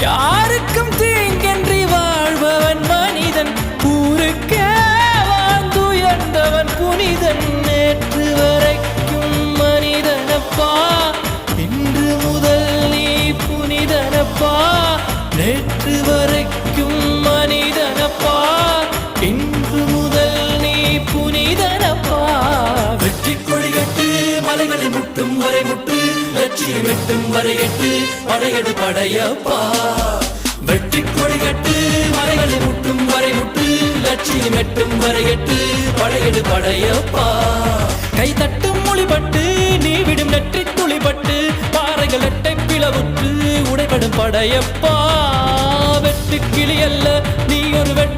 யாருக்கும் தீங்கன்றி வாழ்பவன் மனிதன், ஊருக்கே வாழ்ந்துயர்ந்தவன் புனிதன். நேற்று வரைக்கும் மனிதனப்பா, இன்று முதல் நீ புனிதனப்பா. நேற்று வரைக்கும் மனிதனப்பா, இன்று முதல் நீ புனிதனப்பா. வெற்றி கொடிகட்டு மலைகளை முட்டும் வரை முட்டு, லட்சியம் எட்டும் வரை எட்டு, படையெடு படையப்பா. வெற்றி கொடிகட்டு மலைகளை முட்டும் வரை முட்டு, லட்சியம் எட்டும் வரை எட்டு, படையெடு படையப்பா. கை தட்டும் மொழிபட்டு நீ விடும் நெற்றி துளிபட்டு, பாறைகள் எட்டை பிளவுற்று உடைபடும் படையப்பா. வெட்டு கிளி அல்ல நீ ஒரு வெட்டு